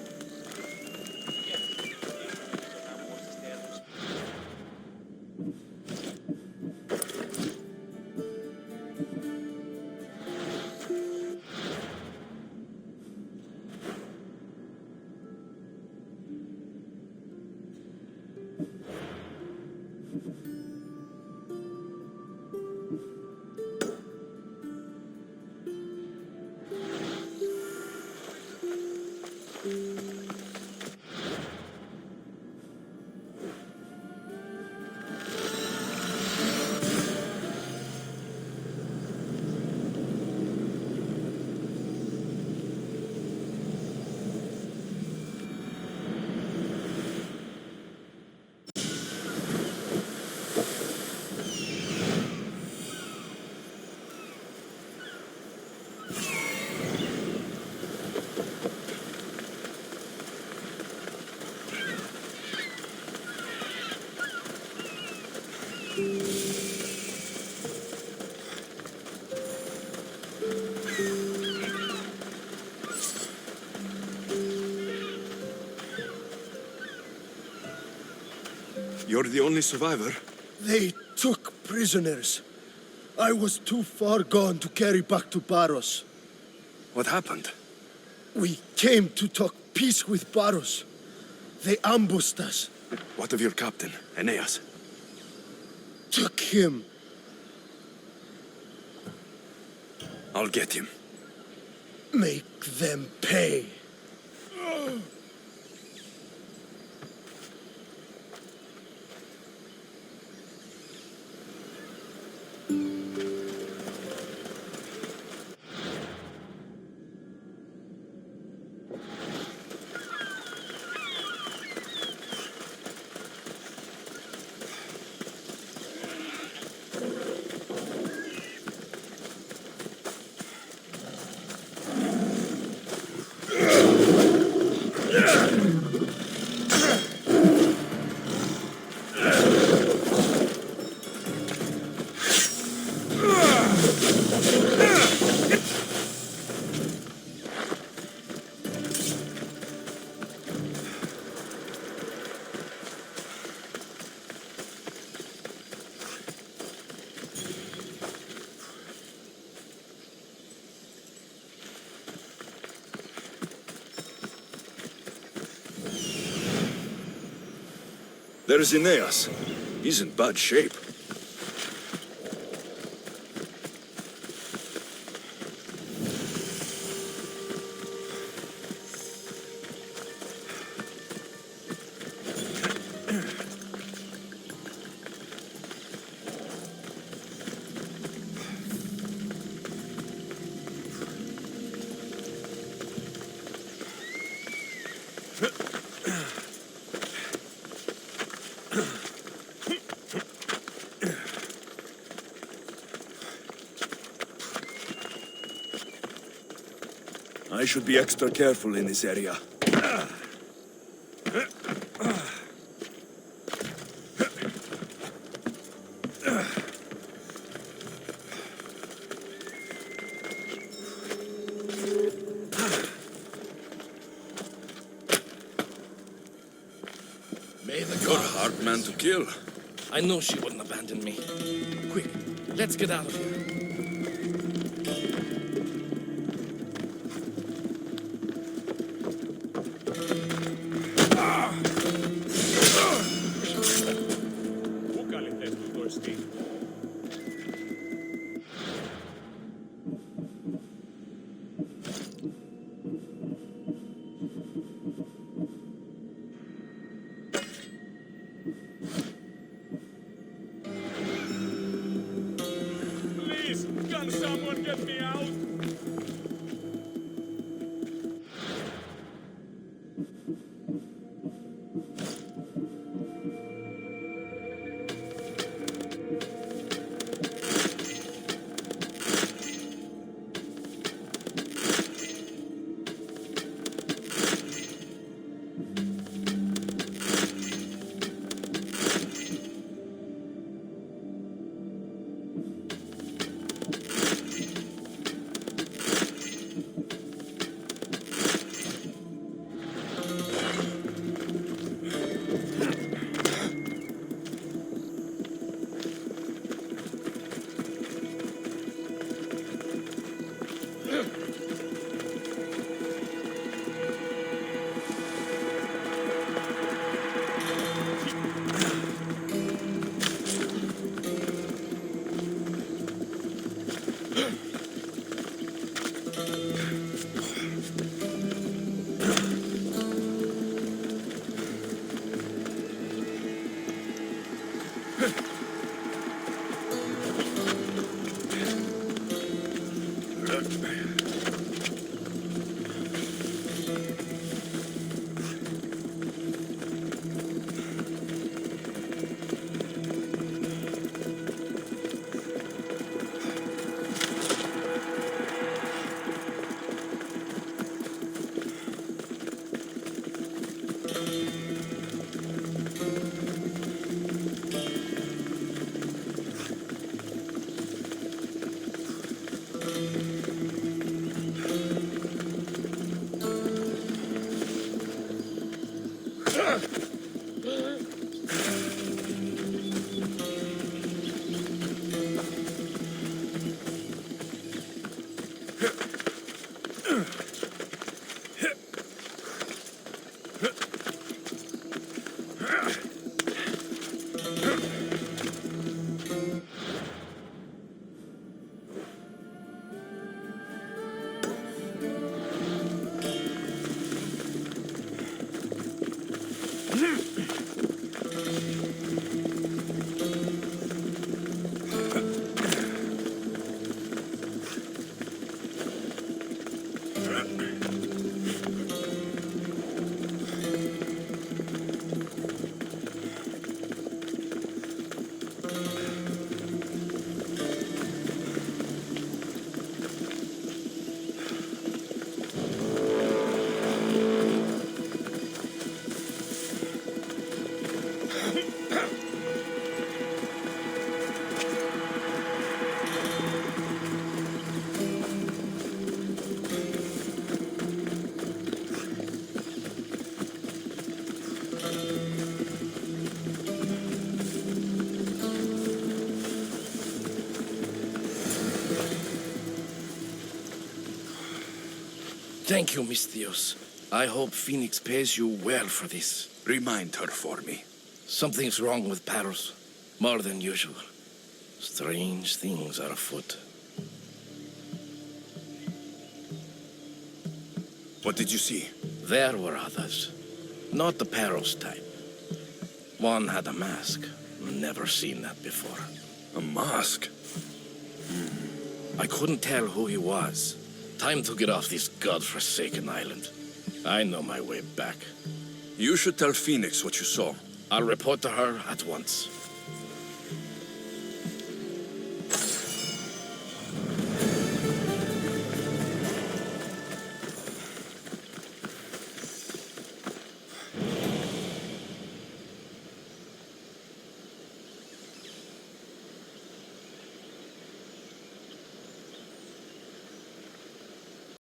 You're the only survivor? They took prisoners. I was too far gone to carry back to Paros. What happened? We came to talk peace with Paros. They ambushed us. What of your captain, Aeneas? Took him. I'll get him. Make them pay. There's Aeneas. He's in bad shape. I should be extra careful in this area. You're a hard man to kill. I know she wouldn't abandon me. Quick, let's get out of here. Please, can someone get me out? Thank you, Mistios. I hope Phoenix pays you well for this. Remind her for me. Something's wrong with Paros. More than usual. Strange things are afoot. What did you see? There were others. Not the Paros type. One had a mask. Never seen that before. A mask? I couldn't tell who he was. Time to get off this godforsaken island. I know my way back. You should tell Phoenix what you saw. I'll report to her at once.